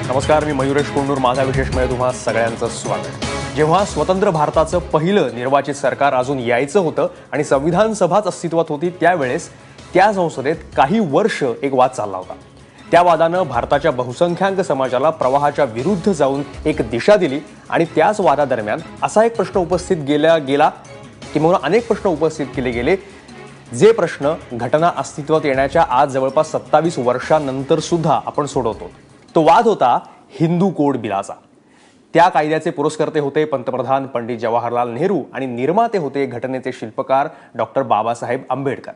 नमस्कार, मी मयुरेश कोंडूर. माझा विशेषमध्ये तुम्हा सगळ्यांचं स्वागत. जेव्हा स्वतंत्र भारताचं पहिलं निर्वाचित सरकार अजून यायचं होतं आणि संविधान सभाच अस्तित्वात होती, त्यावेळेस त्या संसदेत काही वर्ष एक वाद चालला होता. त्या वादानं भारताच्या बहुसंख्याक समाजाला प्रवाहाच्या विरुद्ध जाऊन एक दिशा दिली आणि त्याच वादादरम्यान असा एक प्रश्न उपस्थित गेला किंवा अनेक प्रश्न उपस्थित केले गेले, जे प्रश्न घटना अस्तित्वात येण्याच्या आज जवळपास 27 वर्षांनंतर सुद्धा आपण सोडवतो. तो वाद होता हिंदू कोड बिलाचा. त्या कायद्याचे पुरस्कर्ते होते पंतप्रधान पंडित जवाहरलाल नेहरू आणि निर्माते होते घटनेचे शिल्पकार डॉक्टर बाबासाहेब आंबेडकर.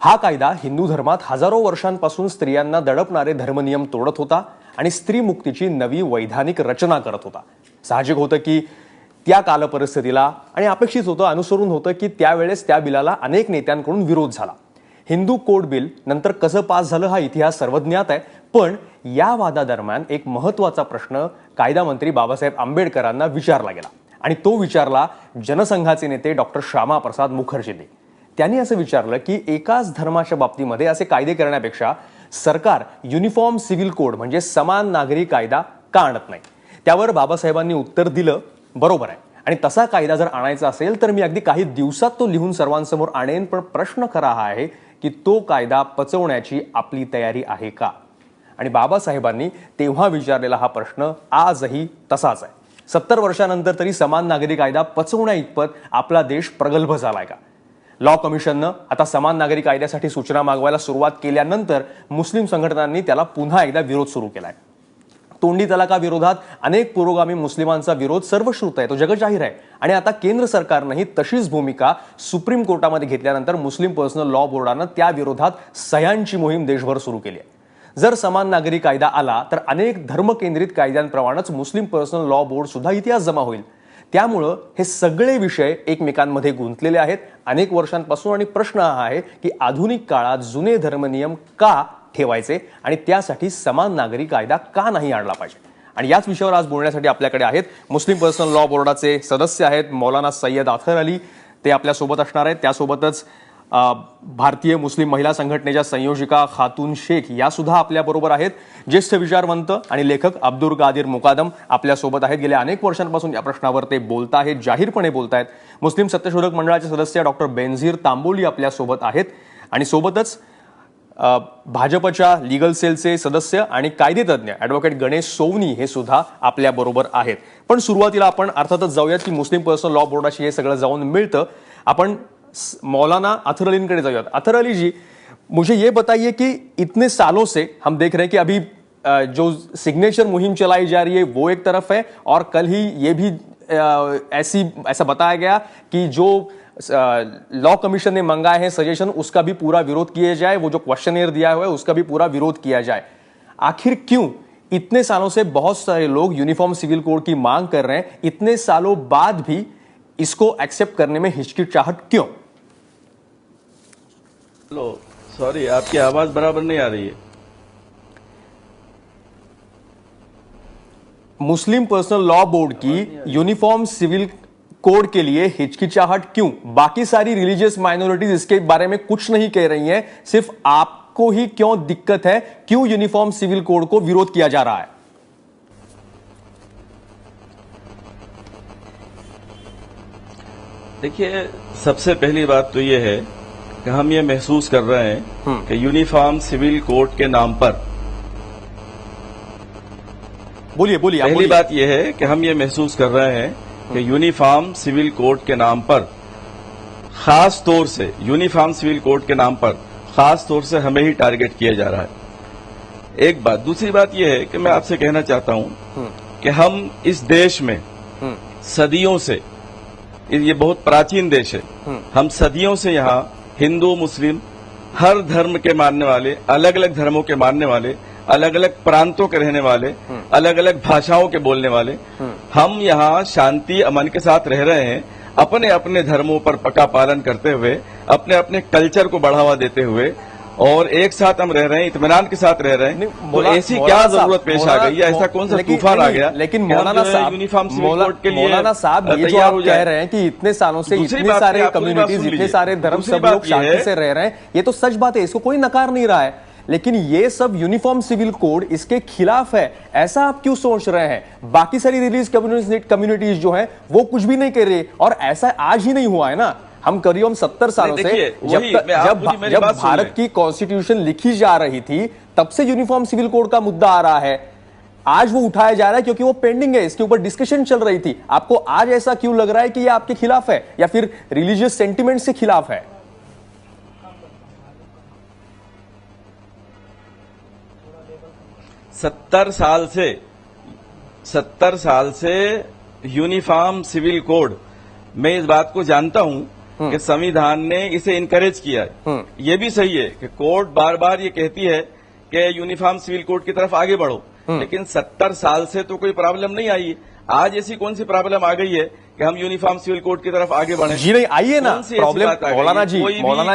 हा कायदा हिंदू धर्मात हजारो वर्षांपासून स्त्रियांना दडपणारे धर्मनियम तोडत होता आणि स्त्री मुक्तीची नवी वैधानिक रचना करत होता. साहजिक होतं की त्या कालपरिस्थितीला आणि अपेक्षित होतं, अनुसरून होतं की त्यावेळेस त्या बिलाला अनेक नेत्यांकडून विरोध झाला. हिंदू कोड बिल नंतर कसं पास झालं हा इतिहास सर्वज्ञात आहे, पण या वादादरम्यान एक महत्वाचा प्रश्न कायदा मंत्री बाबासाहेब आंबेडकरांना विचारला गेला आणि तो विचारला जनसंघाचे नेते डॉक्टर श्यामाप्रसाद मुखर्जींनी. त्यांनी असं विचारलं की एकाच धर्माच्या बाबतीमध्ये असे कायदे करण्यापेक्षा सरकार युनिफॉर्म सिव्हिल कोड म्हणजे समान नागरी कायदा का आणत नाही. त्यावर बाबासाहेबांनी उत्तर दिलं, बरोबर आहे, आणि तसा कायदा जर आणायचा असेल तर मी अगदी काही दिवसात तो लिहून सर्वांसमोर आणेन, पण प्रश्न खरा हा आहे की तो कायदा पचवण्याची आपली तयारी आहे का. आणि बाबासाहेबांनी तेव्हा विचारलेला हा प्रश्न आजही तसाच आहे. 70 वर्षांनंतर तरी समान नागरी कायदा पचवण्या इतपत आपला देश प्रगल्भ झालाय का. लॉ कमिशननं आता समान नागरी कायद्यासाठी सूचना मागवायला सुरुवात केल्यानंतर मुस्लिम संघटनांनी त्याला पुन्हा एकदा विरोध सुरू केलाय. तोंडी तलाकाविरोधात अनेक पुरोगामी मुस्लिमांचा विरोध सर्वश्रुत आहे, तो जगजाहीर आहे. आणि आता केंद्र सरकारनंही तशीच भूमिका सुप्रीम कोर्टामध्ये घेतल्यानंतर मुस्लिम पर्सनल लॉ बोर्डानं त्या विरोधात सह्यांची मोहीम देशभर सुरू केली आहे. जर समान नागरी कायदा आला तर अनेक धर्मकेंद्रित कायद्यांप्रमाणेच मुस्लिम पर्सनल लॉ बोर्ड सुद्धा इतिहास जमा होईल. त्यामुळं हे सगळे विषय एकमेकांमध्ये गुंतलेले आहेत अनेक वर्षांपासून. आणि प्रश्न हा आहे की आधुनिक काळात जुने धर्मनियम का ठेवायचे आणि त्यासाठी समान नागरी कायदा का नाही आणला पाहिजे. आणि याच विषयावर आज बोलण्यासाठी आपल्याकडे आहेत मुस्लिम पर्सनल लॉ बोर्डाचे सदस्य आहेत मौलाना सय्यद अथर अली, ते आपल्यासोबत असणार आहेत. त्यासोबतच भारतीय मुस्लिम महिला संघटनेच्या संयोजिका खातून शेख या सुद्धा आपल्याबरोबर आहेत. ज्येष्ठ विचारवंत आणि लेखक अब्दुल कादिर मुकादम आपल्यासोबत आहेत. गेल्या अनेक वर्षांपासून या प्रश्नावर ते बोलत आहेत, जाहीरपणे बोलत आहेत. मुस्लिम सत्यशोधक मंडळाचे सदस्य डॉक्टर बेनझीर तांबोली आपल्यासोबत आहेत. आणि सोबतच भाजपच्या लीगल सेलचे सदस्य आणि कायदेतज्ञ ॲडव्होकेट गणेश सोवनी हे सुद्धा आपल्याबरोबर आहेत. पण सुरुवातीला आपण अर्थातच जाऊयात की मुस्लिम पर्सनल लॉ बोर्डाशी हे सगळं जाऊन मिळतं. आपण मौलाना अथर अलींकडे जाऊयात. अथर अली जी, मुझे ये बताइए कि इतने सालों से हम देख रहे हैं कि अभी जो सिग्नेचर मुहिम चलाई जा रही है वो एक तरफ है, और कल ही ये भी ऐसा बताया गया कि जो लॉ कमीशन ने मंगाए हैं सजेशन, उसका भी पूरा विरोध किया जाए, वो जो क्वेश्चनेयर दिया हुआ है उसका भी पूरा विरोध किया जाए. आखिर क्यों इतने सालों से बहुत सारे लोग यूनिफॉर्म सिविल कोड की मांग कर रहे हैं, इतने सालों बाद भी इसको एक्सेप्ट करने में हिचकिचाहट क्यों? हेलो, सॉरी, आपकी आवाज बराबर नहीं आ रही है. मुस्लिम पर्सनल लॉ बोर्ड की यूनिफॉर्म सिविल कोड के लिए हिचकिचाहट क्यों? बाकी सारी रिलीजियस माइनॉरिटीज इसके बारे में कुछ नहीं कह रही हैं, सिर्फ आपको ही क्यों दिक्कत है? क्यों यूनिफॉर्म सिविल कोड को विरोध किया जा रहा है? देखिए, सबसे पहली बात तो ये है कि हम ये महसूस कर रहे हैं कि यूनिफॉर्म सिविल कोड के नाम पर, बोलिए पहली बात यह है कि हम ये महसूस कर रहे हैं कि यूनिफॉर्म सिविल कोड के नाम पर खास तौर से यूनिफॉर्म सिविल कोड के नाम पर खास तौर से हमें ही टारगेट किया जा रहा है. एक बात. दूसरी बात यह है कि मैं आपसे कहना चाहता हूं कि हम इस देश में सदियों से, ये बहुत प्राचीन देश है, हम सदियों से यहाँ हिंदू मुस्लिम हर धर्म के मानने वाले, अलग अलग धर्मों के मानने वाले, अलग अलग प्रांतों के रहने वाले, अलग अलग भाषाओं के बोलने वाले, हम यहाँ शांति अमन के साथ रह रहे हैं, अपने अपने धर्मों पर पक्का पालन करते हुए, अपने अपने कल्चर को बढ़ावा देते हुए, और एक साथ हम रह रहे हैं, इत्मीनान के साथ रह रहे हैं, तो ऐसी क्या जरूरत पेश आ गई है, ऐसा कौन सा तूफान आ गया? लेकिन कि हम मौलाना जो है साहब, यूनिफॉर्म सिविल कोड के लिए मौलाना साहब, ये जो तैयार आप हो कह जाए। रहे हैं कि इतने सालों से दूसरी इतने बात सारे ये, आप पूरी बात कम्युनिटीज, सुन इतने लीजिए। सारे धर्म, दूसरी सब बात लोग ये है- शांति से रह रहे हैं, ये तो सच बात है, इसको कोई नकार नहीं रहा है। लेकिन ये सब यूनिफॉर्म सिविल कोड इसके खिलाफ है, ऐसा आप क्यों सोच रहे हैं? बाकी सारी रिलीज कम्युनिटीज जो हैं वो कुछ भी नहीं कर रही, और ऐसा आज ही नहीं हुआ है ना। हम करीब 70 सालों से देखिए, वही, मेरी जब बात सुन भारत लें। की कॉन्स्टिट्यूशन लिखी जा रही थी तब से यूनिफॉर्म सिविल कोड का मुद्दा आ रहा है। आज वो उठाया जा रहा है क्योंकि वो पेंडिंग है, इसके ऊपर डिस्कशन चल रही थी। आपको आज ऐसा क्यों लग रहा है कि ये आपके खिलाफ है या फिर रिलीजियस सेंटिमेंट से खिलाफ है? सत्तर साल से यूनिफॉर्म सिविल कोड, मैं इस बात को जानता हूं कि संविधान ने इसे इनकरेज किया है। ये भी सही है कि कोर्ट बार बार ये कहती है कि यूनिफॉर्म सिविल कोड की तरफ आगे बढ़ो, लेकिन 70 साल से तो कोई प्रॉब्लम नहीं आई है। आज ऐसी कौन सी प्रॉब्लम आ गई है कि हम यूनिफॉर्म सिविल कोड की तरफ आगे बढ़े? जी नहीं आई है ना कौन सी ऐसी प्रॉब्लम, बात आ गई? मौलाना कोई भी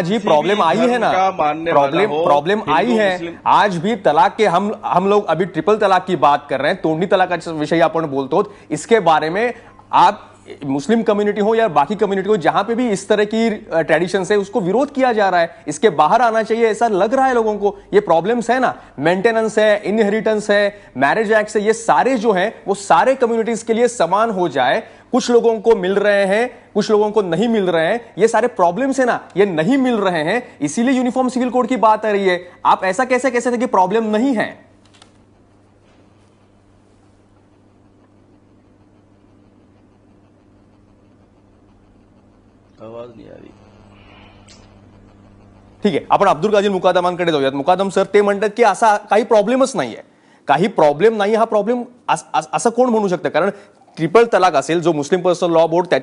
जी किसी प्रॉब्लम भी आई है धर्म ना, का मानने वाला हो, प्रॉब्लम आई हिंदू, है। मुस्लिम। आज भी तलाक के हम लोग अभी ट्रिपल तलाक की बात कर रहे हैं, तोंडी तलाक विषय आपण बोलतो, इसके बारे में आप मुस्लिम कम्युनिटी हो या बाकी कम्युनिटी हो, जहां पे भी इस तरह की ट्रेडिशन है उसको विरोध किया जा रहा है, इसके बाहर आना चाहिए, ऐसा लग रहा है लोगों को। ये प्रॉब्लम्स है ना, मेंटेनेंस है, इनहेरिटेंस है, मैरिज एक्ट है, ये सारे जो हैं वो सारे कम्युनिटीज के लिए समान हो जाए। कुछ लोगों को मिल रहे हैं, कुछ लोगों को नहीं मिल रहे हैं, ये सारे प्रॉब्लम्स है ना, ये नहीं मिल रहे हैं, इसीलिए यूनिफॉर्म सिविल कोड की बात आ रही है। आप ऐसा कैसे कह सकते कि प्रॉब्लम नहीं है? आवाज नहीं आ रही। ठीक आहे, आपण अब्दुल कादीर मुकादमांकडे जाऊयात. मुकादम सर ते म्हणतात की असा काही प्रॉब्लेमच नाहीये, काही प्रॉब्लेम नाही. हा प्रॉब्लेम असं कोण म्हणू शकतं? कारण ट्रिपल तलाक असेल, जो मुस्लिम पर्सनल लॉ बोर्ड ते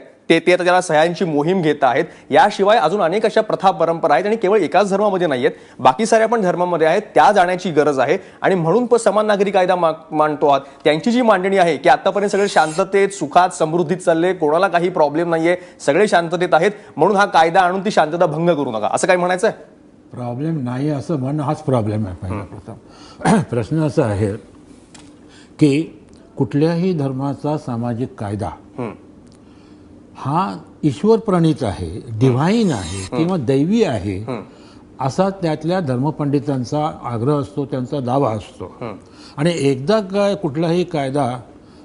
आता त्याला सह्यांची मोहीम घेत आहेत. याशिवाय अजून अनेक अशा प्रथा परंपरा आहेत आणि केवळ एकाच धर्मामध्ये नाही आहेत, बाकी साऱ्या पण धर्मामध्ये आहेत. त्या जाण्याची गरज आहे आणि म्हणून समान नागरी कायदा मांडतो आहात. त्यांची जी मांडणी आहे की आतापर्यंत सगळे शांततेत, सुखात, समृद्धीत चालले, कोणाला काही प्रॉब्लेम नाहीये, सगळे शांततेत आहेत, म्हणून हा कायदा आणून ती शांतता भंग करू नका, असं काय म्हणायचं आहे? प्रॉब्लेम नाही असं म्हणणं हाच प्रॉब्लेम आहे. पहिला प्रथम प्रश्न असा आहे की कुठल्याही धर्माचा सामाजिक कायदा हा ईश्वर प्रणीत आहे, डिव्हाइन आहे किंवा दैवी आहे असा त्यातल्या धर्मपंडितांचा आग्रह असतो, त्यांचा दावा असतो. आणि एकदा काय कुठलाही कायदा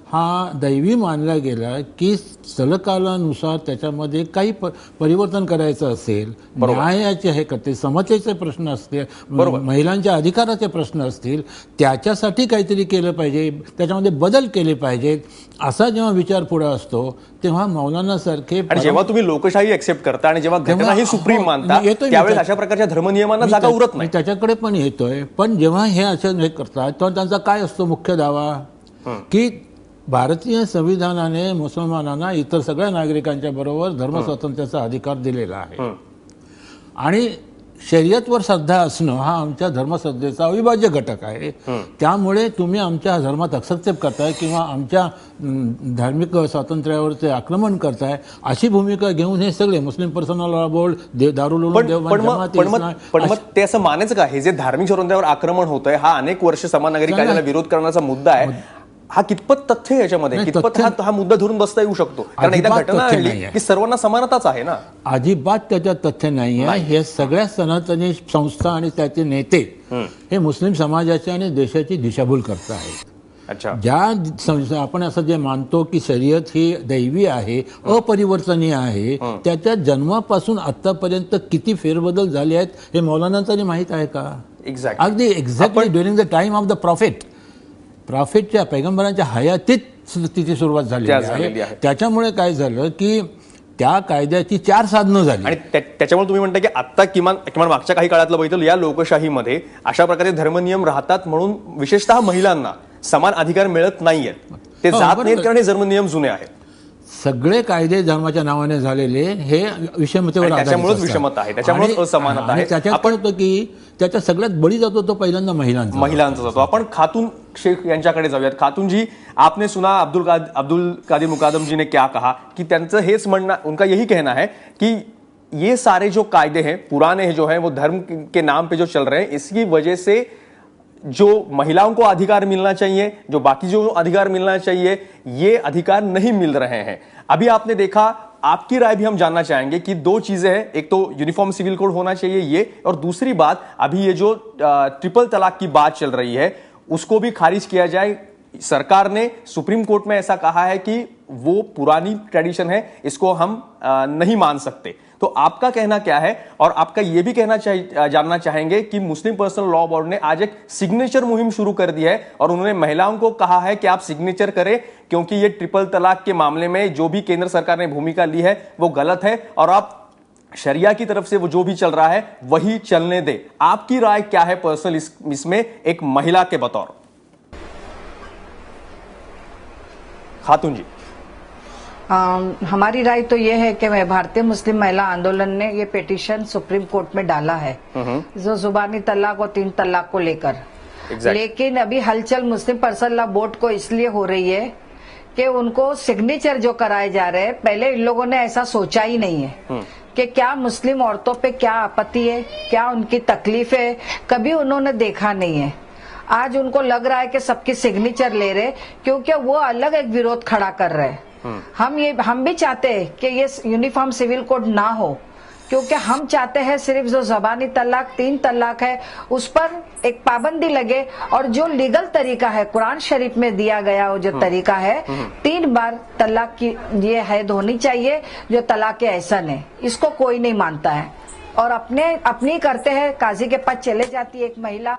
हा दैवी मानला गेला की स्थलकालानुसार त्याच्यामध्ये काही परिवर्तन करायचं असेल, न्यायाचे हे करते, समतेचे प्रश्न असतील, महिलांच्या अधिकाराचे प्रश्न असतील, त्याच्यासाठी काहीतरी केलं पाहिजे, त्याच्यामध्ये बदल केले पाहिजेत, असा जेव्हा विचार पुढे असतो तेव्हा मौलाना सारखे, आणि जेव्हा तुम्ही लोकशाही एक्सेप्ट करता आणि जेव्हा घटना ही सुप्रीम मानता, त्यावेळेस अशा प्रकारच्या धर्मनियमांना जागा उरत नाही. त्याच्याकडे पण येतोय. पण जेव्हा हे असं हे करतात तेव्हा त्यांचा काय असतो मुख्य दावा की भारतीय संविधानाने मुसलमानांना इतर सगळ्या नागरिकांच्या बरोबर धर्मस्वातंत्र्याचा अधिकार दिलेला आहे आणि शर्यतवर श्रद्धा असणं हा आमच्या धर्मश्रद्धेचा अविभाज्य घटक आहे. त्यामुळे तुम्ही आमच्या धर्मात हस्तक्षेप करताय किंवा आमच्या धार्मिक स्वातंत्र्यावरचे आक्रमण करताय, अशी भूमिका घेऊन हे सगळे मुस्लिम personal law board, Darul Uloom Deoband जमात इस्लाम, पण मग ते असं मानायचं का हे जे धार्मिक स्वातंत्र्यावर आक्रमण होतंय, हा अनेक वर्ष समान नागरी कायद्याला विरोध करण्याचा मुद्दा आहे, हा कितपत तथ्य आहे याच्यामध्ये? कितपत हा मुद्दा धरून बसता येऊ शकतो? कारण एकदा घटना आणली की सर्वांना समानताच आहे ना. अजिबात त्याच्यात तथ्य नाही आहे. हे सगळ्या सनातनी संस्था आणि त्याचे नेते हे मुस्लिम समाजाची आणि देशाची दिशाभूल करत आहेत. अच्छा, ज्या आपण असं जे मानतो की शर्यत ही दैवी आहे, अपरिवर्तनीय आहे, त्याच्या जन्मापासून आतापर्यंत किती फेरबदल झाले आहेत हे मौलानांना माहित आहे का? अगदी exactly during the time of the प्रॉफिटच्या पैगंबरांच्या हयातीत तिची सुरुवात झालेली आहे. त्याच्यामुळे काय झालं की त्या कायद्याची 4 साधनं झाली आणि त्याच्यामुळे तुम्ही म्हणता की आता किमान मागच्या काही काळातलं बघितलं या लोकशाहीमध्ये अशा प्रकारे धर्मनियम राहतात म्हणून विशेषतः महिलांना समान अधिकार मिळत नाहीयेत, ते जात नाहीत कारण हे धर्मनियम जुने आहेत. सगळे कायदे धर्माच्या नावाने झालेले हे विषमतेवर त्याच्यामुळेच विषमता आहे, त्याच्यामुळेच असमानता आहे. त्याच्यात काय होतं की त्याच्या सगळ्यात बळी जातो तो पहिल्यांदा महिलांचा जातो. आपण खातून शेख यांच्याकडे जाऊयात. खातून जी, आपने सुना अब्दुल कादिर मुकादम जी ने क्या कहा कि त्यांचं हेच म्हणणं, उनका यही कहना है कि ये सारे जो कायदे हैं पुराने हैं जो हैं वो धर्म के नाम पे जो चल रहे हैं, इसकी वजह से जो महिलाओं को अधिकार मिलना चाहिए, जो बाकी जो अधिकार मिलना चाहिए, ये अधिकार नहीं मिल रहे हैं। अभी आपने देखा, आपकी राय भी हम जानना चाहेंगे कि दो चीजें हैं, एक तो यूनिफॉर्म सिविल कोड होना चाहिए ये, और दूसरी बात अभी ये जो ट्रिपल तलाक की बात चल रही है उसको भी खारिज किया जाए। सरकार ने सुप्रीम कोर्ट में ऐसा कहा है कि वो पुरानी ट्रेडिशन है, इसको हम नहीं मान सकते। तो आपका कहना क्या है? और आपका यह भी जानना चाहेंगे कि मुस्लिम पर्सनल लॉ बोर्ड ने आज एक सिग्नेचर मुहिम शुरू कर दी है और उन्होंने महिलाओं को कहा है कि आप सिग्नेचर करें, क्योंकि ये ट्रिपल तलाक के मामले में जो भी केंद्र सरकार ने भूमिका ली है वो गलत है और आप शरिया की तरफ से वो जो भी चल रहा है वही चलने दे। आपकी राय क्या है पर्सनल इसमें एक महिला के बतौर? खातून जी। हमारी राय तो ये है कि भारतीय मुस्लिम महिला आंदोलन ने ये पिटीशन सुप्रीम कोर्ट में डाला है जो जुबानी तलाक और 3 तलाक को लेकर। लेकिन अभी हलचल मुस्लिम पर्सनल लॉ बोर्ड को इसलिए हो रही है कि उनको सिग्नेचर जो कराए जा रहे हैं, पहले इन लोगों ने ऐसा सोचा ही नहीं है कि क्या मुस्लिम औरतों पे क्या आपत्ति है, क्या उनकी तकलीफ है, कभी उन्होंने देखा नहीं है। आज उनको लग रहा है कि सबकी सिग्नेचर ले रहे, क्योंकि वो अलग एक विरोध खड़ा कर रहे हैं। हम भी चाहते हैं कि ये यूनिफॉर्म सिविल कोड ना हो, क्योंकि हम चाहते हैं सिर्फ जो जबानी तलाक 3 तलाक है उस पर एक पाबंदी लगे, और जो लीगल तरीका है कुरान शरीफ में दिया गया वो जो तरीका है 3 बार तलाक की ये हैद होनी चाहिए, जो तलाक एहसन है इसको कोई नहीं मानता है और अपनी करते हैं। काजी के पास चले जाती है एक महिला।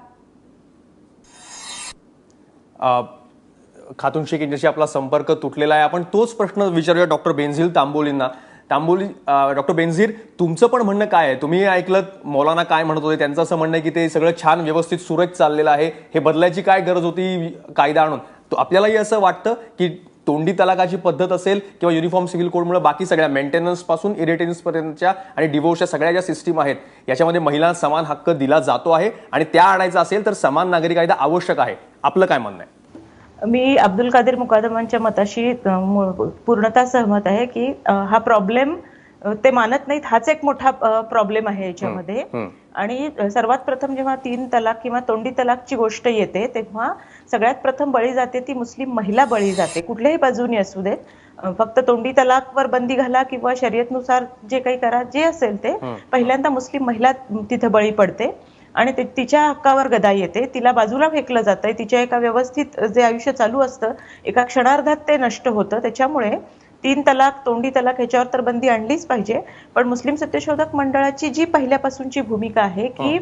खातून शेख यांच्याशी आपला संपर्क तुटलेला आहे। आपण तोच प्रश्न विचारूया डॉक्टर बेनझीर तांबोलींना। डॉक्टर बेनझीर, तुमचं पण म्हणणं काय आहे? तुम्ही ऐकलं मौलाना काय म्हणत होते, त्यांचं असं म्हणणं आहे की ते सगळं छान व्यवस्थित सुरळीत चाललेलं आहे, हे बदलायची काय गरज होती कायदा आणून? तो आपल्यालाही असं वाटतं की तोंडी तलाकाची पद्धत असेल किंवा युनिफॉर्म सिव्हिल कोडमुळे बाकी सगळ्या मेंटेनन्स पासून इरिटेन्स पर्यंतच्या आणि डिवोर्सच्या सगळ्या ज्या सिस्टीम आहेत याच्यामध्ये महिलांना समान हक्क दिला जातो आहे आणि त्या आणायचा असेल तर समान नागरी कायदा आवश्यक आहे। आपलं काय म्हणणं आहे? मी अब्दुल कादिर मुकादमांच्या मताशी पूर्णतः सहमत आहे की हा प्रॉब्लेम ते मानत नाहीत, हाच एक मोठा प्रॉब्लेम आहे याच्यामध्ये। आणि सर्वात प्रथम जेव्हा 3 तलाक किंवा तोंडी तलाकची गोष्ट येते तेव्हा सगळ्यात प्रथम बळी जाते ती मुस्लिम महिला बळी जाते, कुठल्याही बाजूने असू देत। फक्त तोंडी तलाकवर बंदी घाला किंवा शर्यतनुसार जे काही करा, जे असेल ते पहिल्यांदा मुस्लिम महिला तिथे बळी पडते आणि तिच्या हक्कावर गदा येते, तिला बाजूला फेकलं जातंय, तिच्या एका व्यवस्थित जे आयुष्य चालू असतं एका क्षणार्धात ते नष्ट होतं। त्याच्यामुळे 3 तलाक तोंडी तलाक ह्याच्यावर तर बंदी आणलीच पाहिजे। पण मुस्लिम सत्यशोधक मंडळाची जी पहिल्यापासूनची भूमिका आहे की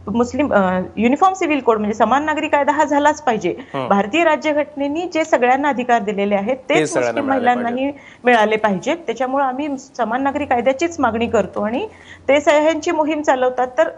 मुस्लिम युनिफॉर्म सिव्हिल कोड म्हणजे समान नागरी कायदा हा झालाच पाहिजे। भारतीय राज्यघटनेने जे सगळ्यांना अधिकार दिलेले आहेत तेच मुस्लिम महिलांनाही मिळाले पाहिजेत। त्याच्यामुळे आम्ही समान नागरी कायद्याचीच मागणी करतो आणि ते सह्यांची मोहीम चालवतात। तर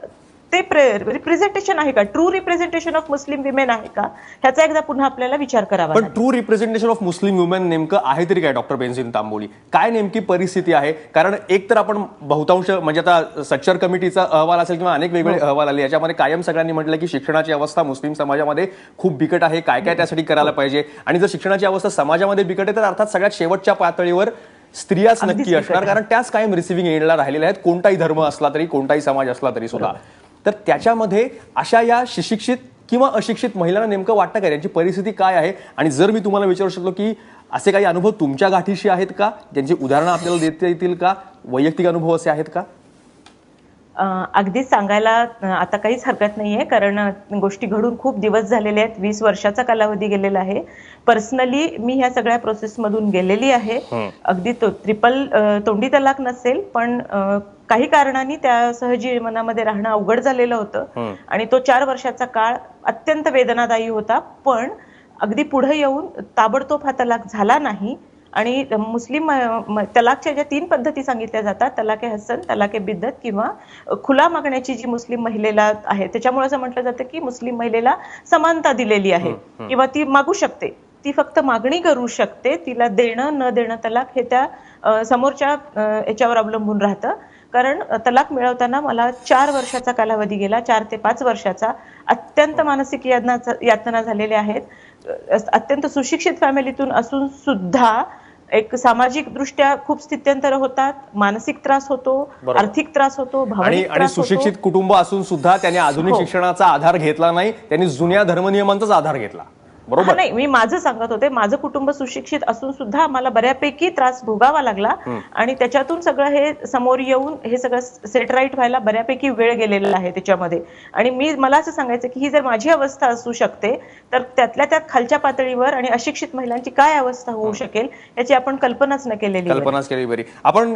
ते रिप्रेझेंटेशन आहे का? True representation of Muslim women आहे का? ह्याचा एकदा पुन्हा आपल्याला विचार करावा पण true representation of Muslim women नेमकं आहे तरी काय? डॉक्टर बेनझीर तांबोली, काय नेमकी परिस्थिती आहे? कारण एक तर आपण बहुतांश म्हणजे आता सच्चर कमिटीचा अहवाल असेल किंवा अनेक वेगवेगळे अहवाल आले, याच्यामध्ये कायम सगळ्यांनी म्हटलं की शिक्षणाची अवस्था मुस्लिम समाजामध्ये खूप बिकट आहे, काय काय त्यासाठी करायला पाहिजे। आणि जर शिक्षणाची अवस्था समाजामध्ये बिकट आहे तर अर्थात सगळ्यात शेवटच्या पातळीवर स्त्रियाच नक्की असणार, कारण त्याच कायम रिसिव्हिंग एंडला राहिलेल्या आहेत, कोणताही धर्म असला तरी कोणताही समाज असला तरी सुद्धा। तर त्याच्यामध्ये अशा या सुशिक्षित किंवा अशिक्षित महिलांना नेमकं वाटतं का, यांची परिस्थिती काय आहे? आणि जर मी तुम्हाला विचारू शकलो की असे काही अनुभव तुमच्या गाठीशी आहेत का, ज्यांची उदाहरणं आपल्याला देता येतील का, वैयक्तिक अनुभव असे आहेत का? अगदीच सांगायला आता काहीच हरकत नाहीये, कारण गोष्टी घडून खूप दिवस झालेले आहेत, 20 वर्षाचा कालावधी गेलेला आहे। पर्सनली मी ह्या सगळ्या प्रोसेस मधून गेलेली आहे। अगदी ट्रिपल तोंडी तलाक नसेल पण काही कारणांनी त्या सहजीवनामध्ये राहणं अवघड झालेलं होतं आणि तो 4 वर्षाचा काळ अत्यंत वेदनादायी होता। पण अगदी पुढे येऊन ताबडतोब हा तलाक झाला नाही आणि मुस्लिम तलाकच्या ज्या 3 पद्धती सांगितल्या जातात, तलाके हसन, तलाके बिद्दत किंवा खुला मागण्याची जी मुस्लिम महिलेला आहे, त्याच्यामुळे असं म्हटलं जातं की मुस्लिम महिलेला समानता दिलेली आहे किंवा ती मागू शकते, ती फक्त मागणी करू शकते, तिला देणं न देणं तलाक हे त्या समोरच्या याच्यावर अवलंबून राहतं। कारण तलाक मिळवताना मला 4 वर्षाचा कालावधी गेला, 4 ते 5 वर्षाचा। अत्यंत मानसिक यातना झालेल्या आहेत, अत्यंत सुशिक्षित फॅमिलीतून असून सुद्धा एक सामाजिक दृष्ट्या खूप स्थित्यंतर होतात, मानसिक त्रास होतो, बरोबर. आर्थिक त्रास होतो, आणि भावनिक आणि त्रास होतो. सुशिक्षित कुटुंब असून सुद्धा त्यांनी आधुनिक हो. शिक्षणाचा आधार घेतला नाही, त्यांनी जुन्या धर्मनियमांचाच आधार घेतला. हा, बरोबर. नाही, मी माझं सांगत होते, माझं कुटुंब सुशिक्षित असून सुद्धा आम्हाला बऱ्यापैकी त्रास भोगावा लागला आणि त्याच्यातून सगळं हे समोर येऊन हे सगळं सेट राईट व्हायला बऱ्यापैकी वेळ गेलेला आहे त्याच्यामध्ये. आणि मला असं सांगायचं की ही जर माझी अवस्था असू शकते तर त्यातल्या त्यात खालच्या पातळीवर आणि अशिक्षित महिलांची काय अवस्था होऊ शकेल याची आपण कल्पनाच न केलेली आहे. कल्पना केली बरी. अपन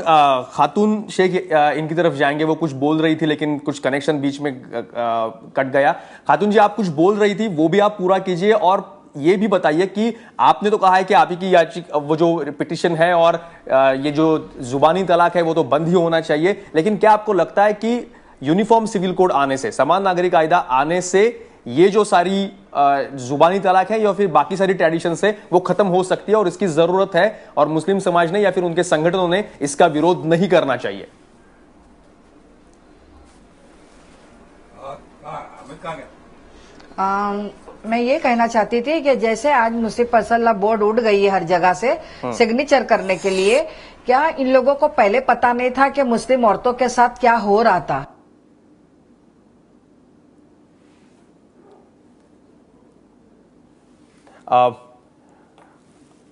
खातून शेख इनकी तरफ जाएंगे, वो कुछ बोल रही थी लेकिन कुछ कनेक्शन बीच में कट गया. खातून जी, आप कुछ बोल रही थी, वो भी आप पूरा कीजिए और ये भी बताइए कि आपने तो कहा है कि आप ही की याचिका, वो जो पिटिशन है और ये जो जुबानी तलाक है वो तो बंद ही होना चाहिए, लेकिन क्या आपको लगता है कि यूनिफॉर्म सिविल कोड आने से, समान नागरिक कायदा आने से ये जो सारी जुबानी तलाक है या फिर बाकी सारी ट्रेडिशंस है वो खत्म हो सकती है और इसकी जरूरत है और मुस्लिम समाज ने या फिर उनके संगठनों ने इसका विरोध नहीं करना चाहिए? मैं ये कहना चाहती थी कि जैसे आज मुस्लिम पर्सनल लॉ बोर्ड उड़ गई है हर जगह से सिग्नेचर करने के लिए, क्या इन लोगों को पहले पता नहीं था कि मुस्लिम औरतों के साथ क्या हो रहा था?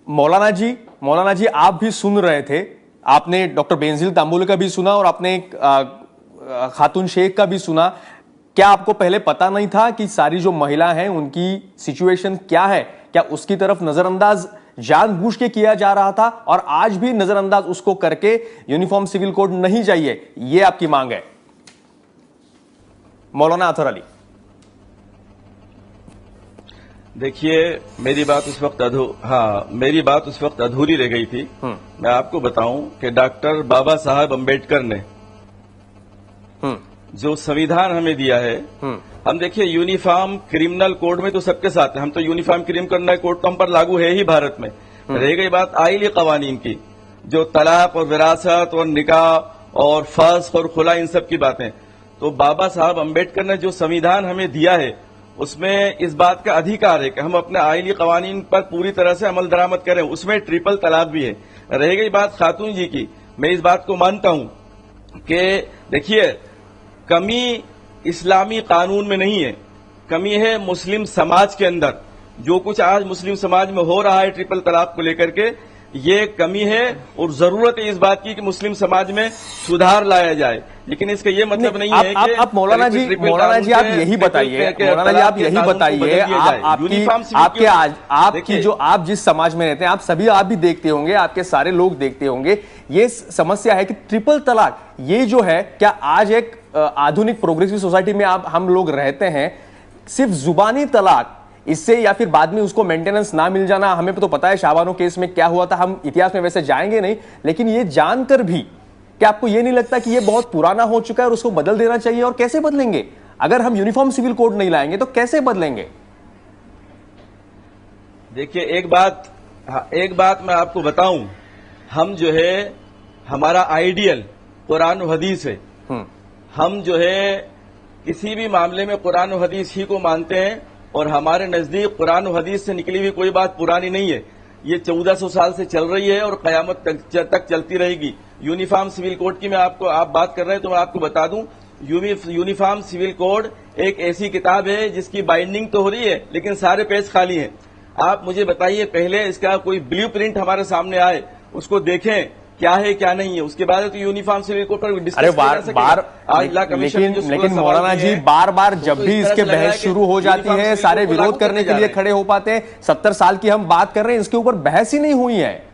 मौलाना जी, आप भी सुन रहे थे, आपने डॉक्टर बेंजिल तांबुल का भी सुना और आपने खातून शेख का भी सुना. क्या आपको पहले पता नहीं था कि सारी जो महिला हैं उनकी सिचुएशन क्या है? क्या उसकी तरफ नजरअंदाज जानबूझ के किया जा रहा था और आज भी नजरअंदाज उसको करके यूनिफॉर्म सिविल कोड नहीं चाहिए, ये आपकी मांग है? मौलाना अतहर अली. देखिए, मेरी बात उस वक्त अधूरी रह गई थी. मैं आपको बताऊं कि डॉक्टर बाबा साहब अंबेडकर ने जो संविधान हमें दिया है, हम देखिए यूनिफॉर्म क्रिमिनल कोड में तो सबके साथ है, हम तो यूनिफॉर्म क्रिमिनल कोड तो हम पर लागू है ही भारत में. रह गई बात आइली कवानीन की, जो तलाक और विरासत और निकाह और फस्ख और खुला, इन सब की बातें, तो बाबा साहब अंबेडकर ने जो संविधान हमें दिया है उसमें इस बात का अधिकार है कि हम अपने आइली कवानीन पर पूरी तरह से अमल दरामद करें. उसमें ट्रिपल तलाक भी है. रह गई बात खातून जी की, मैं इस बात को मानता हूं कि देखिए, कमी इस्लामी कानून में नहीं है, कमी है मुस्लिम समाज के अंदर. जो कुछ आज मुस्लिम समाज में हो रहा है ट्रिपल तलाक को लेकर के, ये कमी है और जरूरत है इस बात की कि मुस्लिम समाज में सुधार लाया जाए. लेकिन इसका ये मतलब नहीं है कि आप मौलाना जी आप यही बताइए, आपकी जो, आप जिस समाज में रहते हैं, आप भी देखते होंगे, आपके सारे लोग देखते होंगे, ये समस्या है कि ट्रिपल तलाक ये जो है, क्या आज एक आधुनिक प्रोग्रेसिव सोसाइटी में हम लोग रहते हैं, सिर्फ जुबानी तलाक इससे या फिर बाद में उसको मेंटेनेंस ना मिल जाना, हमें तो पता है शाबानो केस में क्या हुआ था, हम इतिहास में वैसे जाएंगे नहीं, लेकिन ये जानकर भी क्या आपको ये नहीं लगता कि ये बहुत पुराना हो चुका है और उसको बदल देना चाहिए? और कैसे बदलेंगे? अगर हम यूनिफॉर्म सिविल कोड नहीं लाएंगे तो कैसे बदलेंगे? देखिए, एक बात मैं आपको बताऊं, हम जो है, हमारा आइडियल कुरान और हदीस है. हम जो है किसी भी मामले में कुरान और हदीस ही को मानते हैं और हमारे नजदीक कुरान और हदीस से निकली हुई कोई बात पुरानी नहीं है. ये 1400 साल से चल रही है और कयामत तक चलती रहेगी. यूनिफॉर्म सिविल कोड की आप बात कर रहे हैं तो मैं आपको बता दूं, यूनिफॉर्म सिविल कोड एक ऐसी किताब है जिसकी बाइंडिंग तो हो रही है लेकिन सारे पेज खाली हैं. आप मुझे बताइए, पहले इसका कोई ब्लूप्रिंट हमारे सामने आए, उसको देखें क्या है क्या नहीं है, उसके बाद तो यूनिफॉर्म सिविल कोड पर डिस्कस लेकिन मौलाना जी, बार जब भी इसके बहस शुरू हो जाती है, सारे विरोध करने के लिए खड़े हो पाते हैं. 70 साल की हम बात कर रहे हैं, इसके ऊपर बहस ही नहीं हुई है.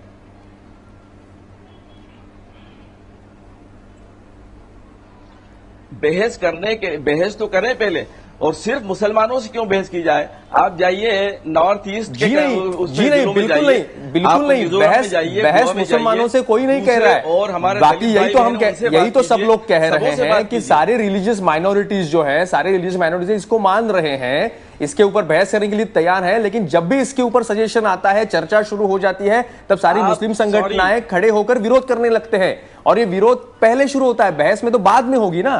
बहस तो करें पहले, और सिर्फ मुसलमानों से क्यों बहस की जाए? आप जाइए नॉर्थ ईस्ट जी नहीं, बिल्कुल नहीं. बहस मुसलमानों से कोई नहीं कह रहा है. और हमारे बाकी यही तो सब लोग कह रहे हैं कि सारे रिलीजियस माइनॉरिटीज जो है, सारे रिलीजियस माइनॉरिटीज इसको मान रहे हैं, इसके ऊपर बहस करने के लिए तैयार है. लेकिन जब भी इसके ऊपर सजेशन आता है, चर्चा शुरू हो जाती है, तब सारी मुस्लिम संगठनाएं खड़े होकर विरोध करने लगते हैं. और ये विरोध पहले शुरू होता है, बहस में तो बाद में होगी ना.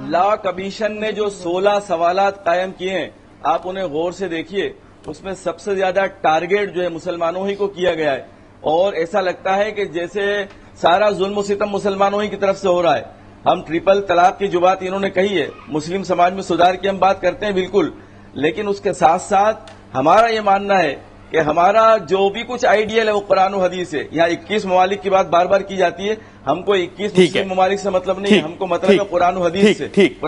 लॉ कमीशन ने जो 16 सवालात कायम किए हैं, आप उन्हें गौर से देखिए, उसमें सबसे ज्यादा टारगेट जो है मुसलमानों ही को किया गया है और ऐसा लगता है कि जैसे सारा जुल्म सितम मुसलमानों ही की तरफ से हो रहा है। हम ट्रिपल तलाक की जो बात इन्होंने कही है, मुस्लिम समाज में सुधार की हम बात करते हैं बिल्कुल, लेकिन उसके साथ साथ हमारा ये मानना है कि हमारा जो भी कुछ आइडियल है वो कुरान और हदीस है। यहाँ 21 ममालिक की बात बार बार की जाती है, हमको 21 मुस्लिम ममालिक से मतलब नहीं है, हमको मतलब है कुरान और हदीस से। ठीक,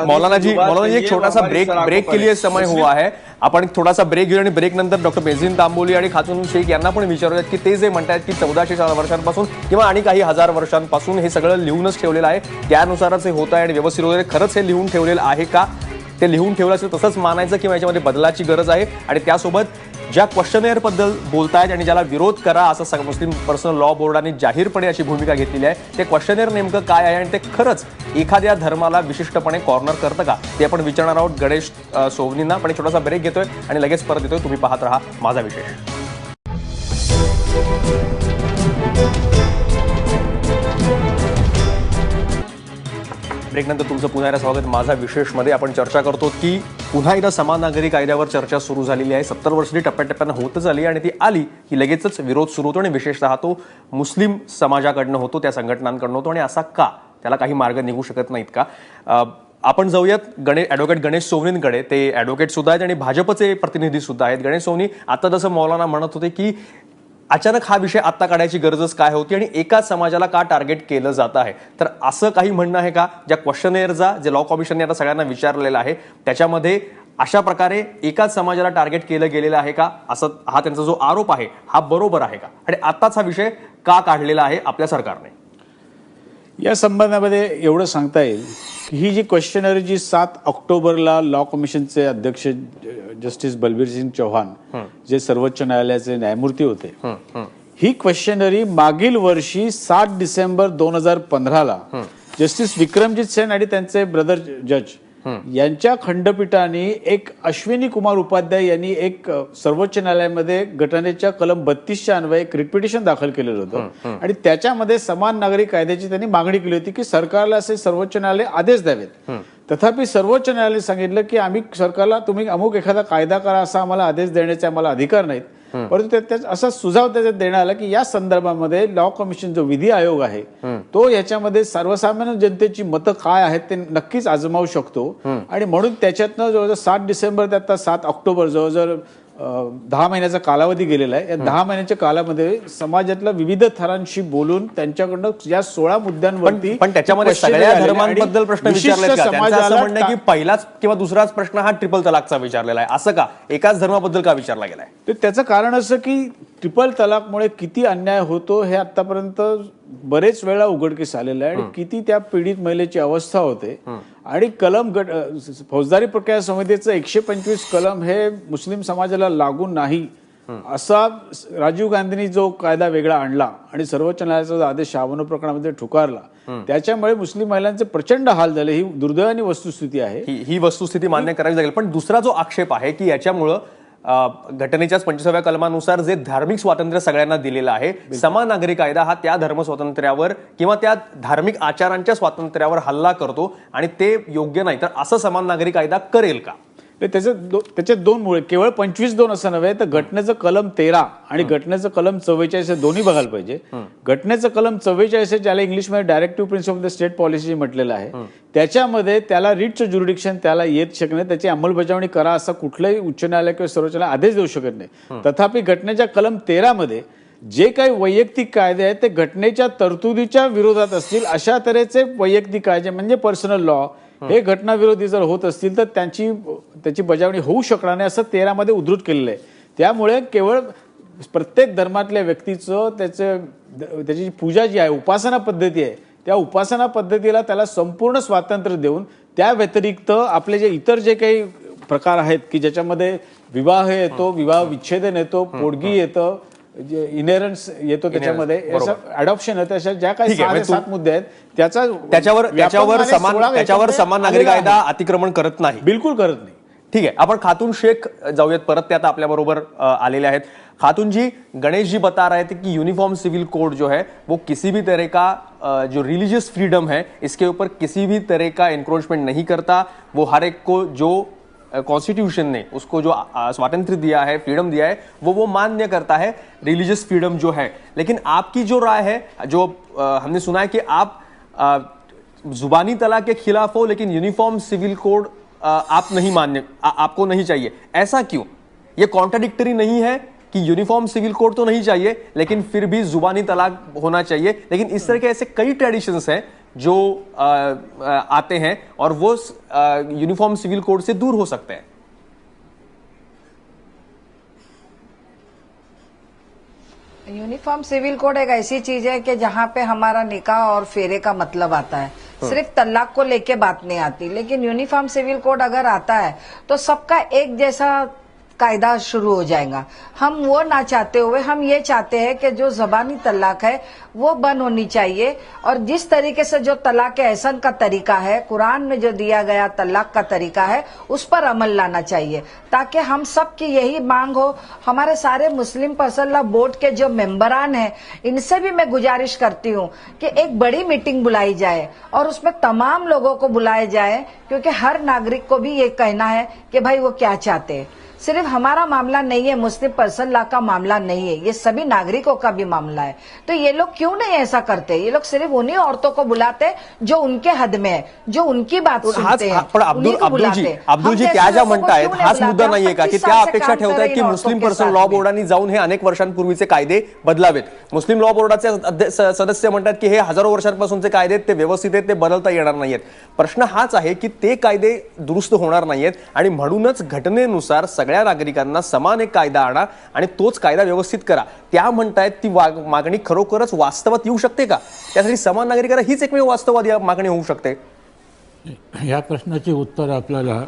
मौलाना जी एक छोटासा ब्रेक के लिए समय हुआ आहे. आपण थोडासा ब्रेक घेऊ आणि ब्रेक नंतर डॉक्टर बेझिन तांबोली आणि खातून शेख यांना पण विचारूयात की ते जे म्हणतात की 1400 वर्षांपासून किंवा आणि काही हजार वर्षांपासून हे सगळं लिहूनच ठेवलेलं आहे, त्यानुसारच हे होत आहे आणि व्यवस्थित वगैरे खरंच हे लिहून ठेवलेलं आहे का, ते लिहून ठेवलं असेल तसंच मानायचं किंवा याच्यामध्ये बदलाची गरज आहे. आणि त्यासोबत ज्या क्वेश्चनेअर बद्दल बोलतायत आणि ज्याला विरोध करा असं मुस्लिम पर्सनल लॉ बोर्डाने जाहीरपणे अशी भूमिका घेतलेली आहे, ते क्वेश्चनेअर नेमकं काय आहे आणि ते खरंच एखाद्या धर्माला विशिष्टपणे कॉर्नर करतं का, ते आपण विचारणार आहोत गणेश सोवनींना. पण एक छोटासा ब्रेक घेतोय आणि लगेच परत येतोय. तुम्ही पाहत राहा माझा विशेष. ब्रेकनंतर तुमचं पुन्हा एकदा स्वागत. माझा विशेषमध्ये आपण चर्चा करतो की पुन्हा एकदा समान नागरी कायद्यावर चर्चा सुरू झालेली आहे. 70 वर्षांची टप्प्याटप्प्यानं होतच आली आणि ती आली की लगेचच विरोध सुरू होतो आणि विशेषतः तो मुस्लिम समाजाकडनं होतो, त्या संघटनांकडनं होतो. आणि असा का, त्याला काही मार्ग निघू शकत नाहीत का? आपण जाऊयात ॲडव्होकेट गणेश सोवनींकडे. ते ॲडव्होकेट सुद्धा आहेत आणि भाजपचे प्रतिनिधी सुद्धा आहेत. गणेश सोवनी, आता जसं मौलाना म्हणत होते की अचानक हा विषय आत्ता काढायची गरजच काय होती आणि एकाच समाजाला का टार्गेट केलं जात आहे, तर असं काही म्हणणं आहे का ज्या क्वेश्चनेअरचा जे लॉ कमिशनने आता सगळ्यांना विचारलेलं आहे त्याच्यामध्ये अशा प्रकारे एकाच समाजाला टार्गेट केलं गेलेलं आहे का, असं हा त्यांचा जो आरोप आहे हा बरोबर आहे का, आणि आत्ताच हा विषय का काढलेला आहे आपल्या सरकारने? या संबंधामध्ये एवढं सांगता येईल की ही जी क्वेश्चनरी जी 7 ऑक्टोबरला लॉ कमिशनचे अध्यक्ष जस्टिस बलबीर सिंग चौहान जे सर्वोच्च न्यायालयाचे न्यायमूर्ती होते, ही क्वेश्चनरी मागील वर्षी 7 डिसेंबर 2015ला जस्टिस विक्रमजीत सेन आणि त्यांचे ब्रदर जज यांच्या खंडपीठाने एक अश्विनी कुमार उपाध्याय यांनी एक सर्वोच्च न्यायालयामध्ये घटनेच्या कलम 32च्या अन्वये एक रिट पिटिशन दाखल केलेलं होतं आणि त्याच्यामध्ये समान नागरी कायद्याची त्यांनी मागणी केली होती की सरकारला असे सर्वोच्च न्यायालय आदेश द्यावेत. तथापि सर्वोच्च न्यायालयाने सांगितलं की आम्ही सरकारला तुम्ही अमुक एखादा कायदा करा असा आम्हाला आदेश देण्याचे आम्हाला अधिकार नाहीत. परंतु असा सुझाव त्याच्यात देण्यात आला की या संदर्भामध्ये लॉ कमिशन जो विधी आयोग आहे तो याच्यामध्ये सर्वसामान्य जनतेची मतं काय आहेत ते नक्कीच आजमावू शकतो आणि म्हणून त्याच्यातनं जवळजवळ 7 डिसेंबर ते आता 7 ऑक्टोबर जवळजवळ 10 महिन्याचा कालावधी गेलेला आहे. या 10 महिन्याच्या कालामध्ये समाजातल्या विविध थरांशी बोलून त्यांच्याकडनं या 16 मुद्द्यांवरती पण त्याच्यामध्ये सगळ्या धर्मांबद्दल प्रश्न विचारले का? त्यांचं असं म्हणणं आहे की पहिलाच किंवा दुसराच प्रश्न हा ट्रिपल तलाकचा विचारलेला आहे. असं का, एकाच धर्माबद्दल का विचारला गेलाय? तर त्याचं कारण असं की ट्रिपल तलाकमुळे किती अन्याय होतो हे आतापर्यंत बरेच वेळा उघडकीस आलेलं आहे आणि किती त्या पीडित महिलेची अवस्था होते. आणि कलम फौजदारी प्रक्रिया संहितेचं 125 कलम हे मुस्लिम समाजाला लागू नाही असा राजीव गांधींनी जो कायदा वेगळा आणला आणि सर्वोच्च न्यायालयाचा जो आदेश शाहबानो प्रकरणामध्ये ठुकारला त्याच्यामुळे मुस्लिम महिलांचे प्रचंड हाल झाले. ही दुर्दैवानी वस्तुस्थिती आहे. ही वस्तुस्थिती मान्य करावी लागेल. पण दुसरा जो आक्षेप आहे की याच्यामुळं घटनेच्याच 25व्या कलमानुसार जे धार्मिक स्वातंत्र्य सगळ्यांना दिलेलं आहे, समान नागरी कायदा हा त्या धर्म स्वातंत्र्यावर किंवा त्या धार्मिक आचारांच्या स्वातंत्र्यावर हल्ला करतो आणि ते योग्य नाही, तर असं समान नागरी कायदा करेल का? त्याचे दोन मुळे, केवळ 25(2) असं नव्हे तर घटनेचं कलम 13 आणि घटनेचं कलम 44 हे दोन्ही बघायला पाहिजे. घटनेचं कलम 44 ज्याला इंग्लिशमध्ये directive principle of the state policy म्हटलेलं आहे, त्याच्यामध्ये त्याला रिटचं ज्युरिडिक्शन त्याला येत शकत नाही, त्याची अंमलबजावणी करा असा कुठलंही उच्च न्यायालय किंवा सर्वोच्च न्यायालय आदेश देऊ शकत नाही. तथापि घटनेच्या कलम 13 मध्ये जे काही वैयक्तिक कायदे आहेत ते घटनेच्या तरतुदीच्या विरोधात असतील अशा तऱ्हेचे वैयक्तिक कायदे म्हणजे पर्सनल लॉ हे घटनाविरोधी जर होत असतील तर त्याची बजावणी होऊ शकणार नाही असं 13 मध्ये उद्धृत केलेलं आहे. त्यामुळे केवळ प्रत्येक धर्मातल्या व्यक्तीचं त्याची पूजा जी आहे, उपासना पद्धती आहे, त्या उपासना पद्धतीला त्याला संपूर्ण स्वातंत्र्य देऊन त्या व्यतिरिक्त आपले जे इतर जे काही प्रकार आहेत की ज्याच्यामध्ये विवाह येतो, विवाह विच्छेदन येतो, पोटगी येतं, इनहेरन्स येतो, त्याच्यामध्ये अडॉप्शन येतं, अशा ज्या काही 6-7 मुद्दे आहेत त्याच्यावर समान नागरी कायदा अतिक्रमण करत नाही, बिलकुल करत नाही. ठीक है, अपन खातून शेख जाऊयात परत. ते आता आपल्या बरोबर आलेले आहेत. खातून जी, गणेश जी बता रहे थे कि यूनिफॉर्म सिविल कोड जो है वो किसी भी तरह का जो रिलीजियस फ्रीडम है इसके ऊपर किसी भी तरह का एनक्रोचमेंट नहीं करता. वो हर एक को जो कॉन्स्टिट्यूशन ने उसको जो स्वातंत्र्य दिया है, फ्रीडम दिया है, वो मान्य करता है, रिलीजियस फ्रीडम जो है। लेकिन आपकी जो राय है, जो हमने सुना है कि आप जुबानी तलाक के खिलाफ हो, लेकिन यूनिफॉर्म सिविल कोड आप नहीं मान्य, आपको नहीं चाहिए, ऐसा क्यों? ये कॉन्ट्राडिक्टरी नहीं है कि यूनिफॉर्म सिविल कोड तो नहीं चाहिए लेकिन फिर भी जुबानी तलाक होना चाहिए? लेकिन इस तरह के ऐसे कई ट्रेडिशंस हैं जो आते हैं और वो यूनिफॉर्म सिविल कोड से दूर हो सकते हैं। यूनिफॉर्म सिविल कोड एक ऐसी चीज है कि जहां पे हमारा निकाह और फेरे का मतलब आता है, सिर्फ तलाक को लेके बात नहीं आती। लेकिन यूनिफॉर्म सिविल कोड अगर आता है तो सबका एक जैसा कायदा शुरू हो जाएगा। हम वो ना चाहते हुए हम ये चाहते हैं कि जो ज़बानी तलाक है वो बंद होनी चाहिए, और जिस तरीके से जो तलाक एहसन का तरीका है, कुरान में जो दिया गया तलाक का तरीका है, उस पर अमल लाना चाहिए, ताकि हम सब की यही मांग हो। हमारे सारे मुस्लिम पर्सनल लॉ बोर्ड के जो मेंबरान हैं, इनसे भी मैं गुजारिश करती हूँ कि एक बड़ी मीटिंग बुलाई जाए और उसमें तमाम लोगों को बुलाया जाए, क्योंकि हर नागरिक को भी ये कहना है कि भाई वो क्या चाहते हैं। सिर्फ हमारा मामला नहीं है, मुस्लिम पर्सन लॉ का मामला नहीं है, ये सभी नागरिकों का भी मामला है। तो ये लोग क्यों नहीं ऐसा करते? ये लोग सिर्फ उन्हीं औरतों को बुलाते जो उनके हद में है, जो उनकी बात सुनते हैं, पण अब्दुल जी त्या ज्या म्हणतायत हाच मुद्दा नाहीये का की त्या अपेक्षा ठेवतायत की मुस्लिम पर्सनल लॉ बोर्डाने जाऊन हे अनेक वर्षांपूर्वीचे कायदे बदलावेत? मुस्लिम लॉ बोर्डाचे सदस्य म्हणतात की हे हजारो वर्षांपासूनचे कायदे ते व्यवस्थित आहेत, ते बदलता येणार नाहीयेत। प्रश्न हाच आहे की ते कायदे दुरुस्त होणार नाहीयेत आणि म्हणूनच घटनेनुसार सगळ्या नागरिकांना समान एक कायदा आणा आणि तोच कायदा व्यवस्थित करा। त्या म्हणतायत ती मागणी खरोखरच वास्तवात येऊ शकते का? त्यासाठी समान नागरिकांना हीच एकमेव वास्तवात मागणी होऊ शकते? या प्रश्नाचे उत्तर आपल्याला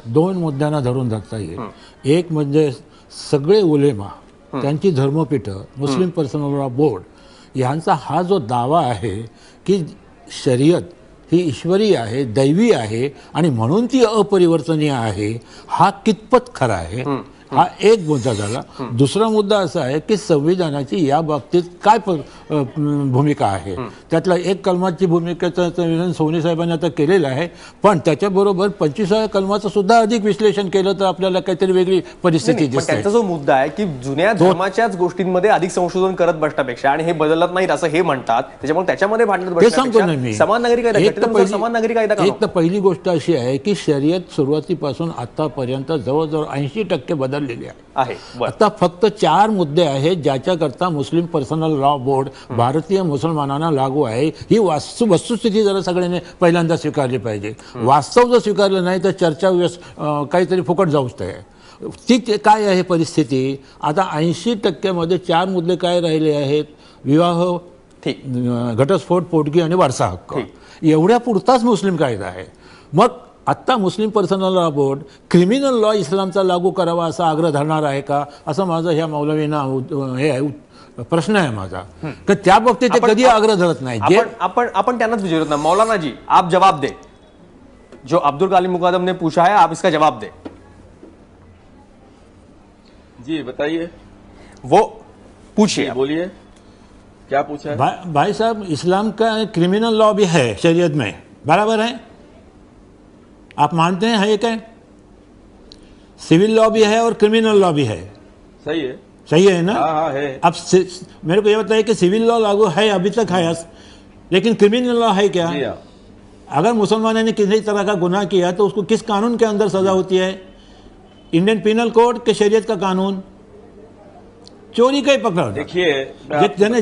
दोन मुद्द्यांना धरून धरता येईल। एक म्हणजे सगळे उलेमा, त्यांची धर्मपीठ, मुस्लिम पर्सनल लॉ बोर्ड यांचा हा जो दावा आहे की शरीयत ही ईश्वरी आहे, दैवी आहे आणि म्हणून ती अपरिवर्तनीय आहे, हा कितपत खरा आहे? हा एक मुद्दा झाला। दुसरा मुद्दा असा आहे की संविधानाची या बाबतीत काय भूमिका आहे? त्यातला एक कलमाची भूमिकेचं संविधान सोनी साहेबांनी आता केलेलं आहे, पण त्याच्याबरोबर 25व्या कलमाचं सुद्धा अधिक विश्लेषण केलं तर आपल्याला काहीतरी वेगळी परिस्थिती दिसते। त्यांचा जो मुद्दा आहे की जुन्या धर्माच्याच गोष्टींमध्ये अधिक संशोधन करत बसण्यापेक्षा आणि हे बदलत नाहीत असं हे म्हणतात, त्याच्यामुळे त्याच्यामध्ये भांडत बसण्यापेक्षा समान नागरिक कायदा, समान नागरिक कायदा का? एक तर पहिली गोष्ट अशी आहे की शरीयत सुरुवातीपासून आतापर्यंत जवळजवळ 80% बदललेली आहे। आता फक्त 4 मुद्दे आहेत ज्याच्याकरता मुस्लिम पर्सनल लॉ बोर्ड भारतीय मुसलमानांना लागू आहे। ही वस्तुस्थिती जरा सगळ्यांनी पहिल्यांदा स्वीकारली पाहिजे। वास्तव जर स्वीकारलं नाही तर चर्चा काहीतरी फुकट जाऊच आहे। ती काय आहे परिस्थिती? आता 80% मध्ये 4 मुद्दे काय राहिले आहेत? विवाह, घटस्फोट, पोटगी आणि वारसा हक्क, एवढ्या पुरताच मुस्लिम कायदा आहे। मग आत्ता मुस्लिम personal law board criminal law इस्लामचा लागू करावा असा आग्रह धरणार आहे का, असं माझं ह्या मौलवींना हे प्रश्न आहे माझा। तर त्या बाबतीत ते कधी आग्रह धरत नाही। आपण त्यांनाच विचारत ना, मौलाना जी आप जवाब दे, जो अब्दुल कालिम मुकादम ने पूछा है आप इसका जवाब दे। जी बताइए, वो पूछिए, बोलिए क्या पूछा है? भाई साहब, इस्लाम का क्रिमिनल लॉ भी है शरीयत में, बराबर है? आप मानते हैं है क्या? सिविल लॉ भी है और क्रिमिनल लॉ भी है। सही है, सही है ना? हाँ है। अब मेरे को ये बताइए कि सिविल लॉ लागू है, अभी तक है, लेकिन क्रिमिनल लॉ है क्या? अगर मुसलमान ने किसी तरह का गुनाह किया तो उसको किस कानून के अंदर सजा होती है? इंडियन पिनल कोड के शरीयत का कानून? चोरी का ही पकड़ा। देखिए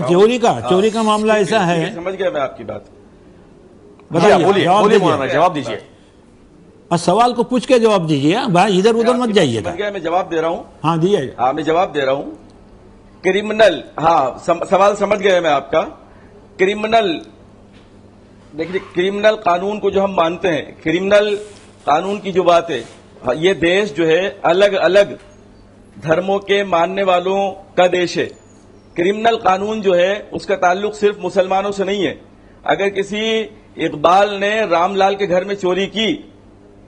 चोरी का मामला ऐसा है। समझ गया मैं आपकी बात। बोलिए, जवाब दीजिए और सवाल को पूछ के जवाब दीजिए, भाई इधर उधर मत जाइएगा। मैं जवाब दे रहा हूँ। हाँ दीजिए। हाँ मैं जवाब दे रहा हूँ। क्रिमिनल, हाँ सवाल समझ गया मैं आपका। क्रिमिनल, देखिए क्रिमिनल कानून को जो हम मानते हैं, क्रिमिनल कानून की जो बात है, ये देश जो है अलग अलग धर्मों के मानने वालों का देश है। क्रिमिनल कानून जो है उसका ताल्लुक सिर्फ मुसलमानों से नहीं है। अगर किसी इकबाल ने रामलाल के घर में चोरी की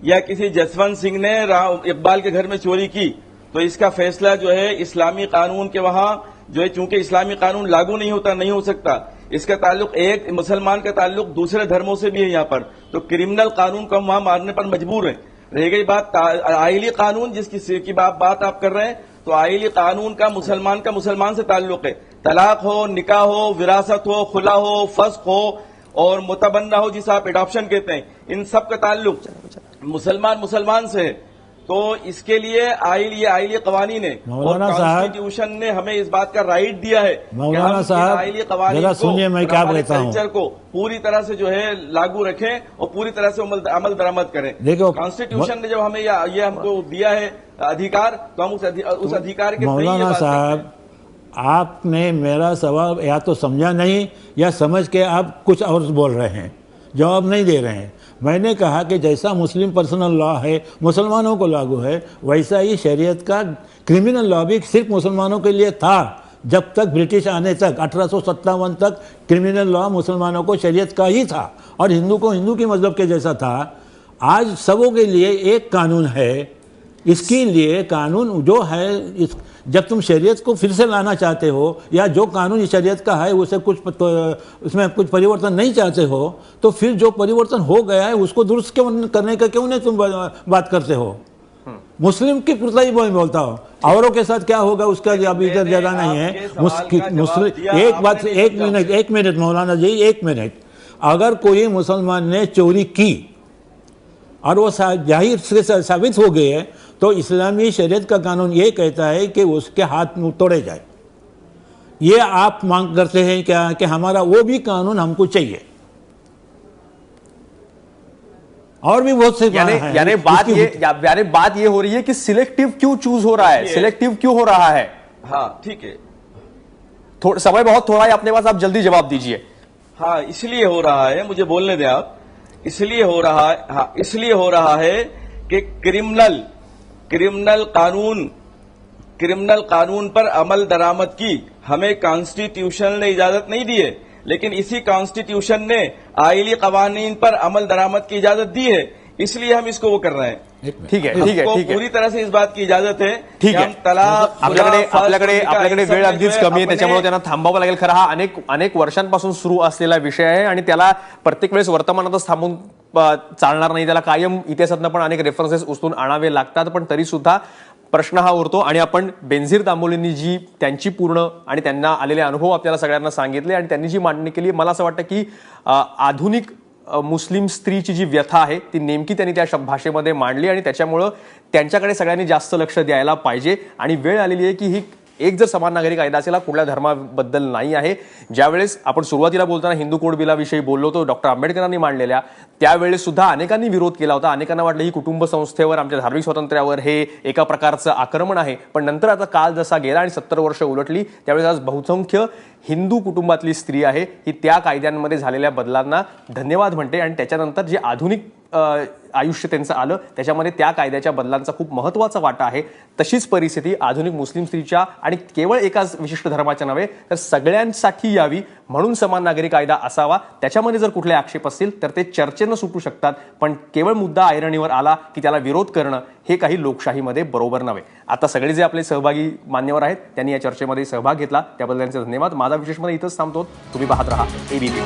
या किसी जसवंत सिंह ने इकबाल के घर में चोरी की, तो इसका फैसला जो है इस्लामी कानून के वहां जो है, चूंकि इस्लामी कानून लागू नहीं हो सकता, इसका ताल्लुक एक मुसलमान का ताल्लुक दूसरे धर्मों से भी है यहाँ पर, तो क्रिमिनल कानून को हम वहां मानने पर मजबूर हैं। रह गई बात आइली कानून जिसकी बात आप कर रहे हैं, तो आइली कानून का मुसलमान से ताल्लुक है। तलाक हो, निकाह हो, विरासत हो, खुला हो, फस्क हो और मुतबन्ना हो जिसे आप एडॉप्शन कहते हैं, इन सब का ताल्लुक मुसलमान से है। तो इसके लिए ये आइली कवानीन है और मौलाना साहब, कॉन्स्टिट्यूशन ने हमें इस बात का राइट दिया है कि मौलाना हम साहब, आइली कवानीन जरा को सुनिए, मैं क्या हमारे कहता हूं। कल्चर को पूरी तरह से जो है लागू रखें और पूरी तरह से अमल दरामद करें। देखो, कॉन्स्टिट्यूशन ने जब हमें ये हमको दिया है अधिकार, तो हम उस अधिकार के मौलाना साहब, आपने मेरा सवाल या तो समझा नहीं या समझ के आप कुछ और बोल रहे हैं, जवाब नहीं दे रहे हैं। मैंने कहा कि जैसा मुस्लिम पर्सनल लॉ है मुसलमानों को लागू है, वैसा ही शरीयत का क्रिमिनल लॉ भी सिर्फ मुसलमानों के लिए था। जब तक ब्रिटिश आने तक 1857 तक क्रिमिनल लॉ मुसलमानों को शरीयत का ही था और हिंदू को हिंदू के मजहब के जैसा था। आज सबों के लिए एक कानून है। इसके लिए कानून जो है, जब तुम शरीयत को फिर से लाना चाहते हो या जो कानून इस शरीयत का है उसे उसमें कुछ परिवर्तन नहीं चाहते हो, तो फिर जो परिवर्तन हो गया है उसको दुरुस्त क्यों करने का क्यों नहीं तुम बात करते हो? मुस्लिम की पुरता ही बोलता हो, औरों के साथ क्या होगा उसका अभी इधर जगह नहीं है। मुस्लिम एक मिनट मौलाना जी, एक मिनट। अगर कोई मुसलमान ने चोरी की और वो जाहिर से साबित हो गए है, तो इस्लामी शरीयत का कानून ये कहता है कि उसके हाथ मुंह तोड़े जाए। ये आप मांग करते हैं क्या कि हमारा वो भी कानून हमको चाहिए? और भी बहुत से यानी बात ये हो रही है कि सिलेक्टिव क्यों चूज हो रहा है, सिलेक्टिव क्यों हो रहा है? हाँ ठीक है, समय बहुत थोड़ा है अपने पास, आप जल्दी जवाब दीजिए। हाँ इसलिए हो रहा है, मुझे बोलने दें आप। इसलिए हो रहा है कि क्रिमिनल कानून पर अमल दरामद की हमें कॉन्स्टिट्यूशन ने इजाजत नहीं दी है, लेकिन इसी कॉन्स्टिट्यूशन ने आइली कवानीन पर अमल दरामद की इजाजत दी है, इसलिए हम इसको वो कर रहे हैं। ठीक है पूरी तरह से इस बात की इजाजत है। ठीक आहे, आपल्याकडे वेळ जो अगदीच है कमी आहे, अपने- त्याच्यामुळे त्यांना थांबावं लागेल। खरं हा अनेक वर्षांपासून सुरू असलेला विषय आहे आणि त्याला प्रत्येक वेळेस वर्तमानातच थांबून चालणार नाही, त्याला कायम इतिहासातनं पण अनेक रेफरन्सेस उचलून आणावे लागतात। पण तरी सुद्धा प्रश्न हा उरतो आणि आपण बेनझीर दामोलींनी जी त्यांची पूर्ण आणि त्यांना आलेले अनुभव आपल्याला सगळ्यांना सांगितले आणि त्यांनी जी मांडणी केली, मला असं वाटतं की आधुनिक मुस्लिम स्त्रीची जी व्यथा आहे ती नेमकी त्यांनी त्या भाषेमध्ये मांडली आणि त्याच्यामुळं त्यांच्याकडे सगळ्यांनी जास्त लक्ष द्यायला पाहिजे। आणि वेळ आलेली आहे की ही एक जर समान नागरी कायदा असेल, कुठल्या धर्माबद्दल नाही आहे। ज्यावेळेस आपण सुरुवातीला बोलताना हिंदू कोड बिलाविषयी बोललो होतो, डॉक्टर आंबेडकरांनी मांडलेल्या, त्यावेळेस सुद्धा अनेकांनी विरोध केला होता। अनेकांना वाटलं ही कुटुंब संस्थेवर, आमच्या धार्मिक स्वातंत्र्यावर हे एका प्रकारचं आक्रमण आहे। पण नंतर आता काल जसा गेला आणि 70 वर्ष उलटली, त्यावेळेस आज बहुसंख्य हिंदू कुटुंबातली स्त्री आहे ही त्या कायद्यांमध्ये झालेल्या बदलांना धन्यवाद म्हणते आणि त्याच्यानंतर जे आधुनिक आयुष्य त्यांचं आलं त्याच्यामध्ये त्या कायद्याच्या बदलांचा खूप महत्त्वाचा वाटा आहे। तशीच परिस्थिती आधुनिक मुस्लिम स्त्रीच्या आणि केवळ एकाच विशिष्ट धर्माच्या नव्हे तर सगळ्यांसाठी यावी म्हणून समान नागरी कायदा असावा। त्याच्यामध्ये जर कुठले आक्षेप असतील तर ते चर्चेनं सुटू शकतात, पण केवळ मुद्दा ऐरणीवर आला की त्याला विरोध करणं हे काही लोकशाहीमध्ये बरोबर नव्हे। आता सगळे जे आपले सहभागी मान्यवर आहेत त्यांनी या चर्चेमध्ये सहभाग घेतला त्याबद्दल त्यांचे धन्यवाद। माझा विशेषमध्ये इथंच थांबतो। तुम्ही पाहत रहा एबीपी।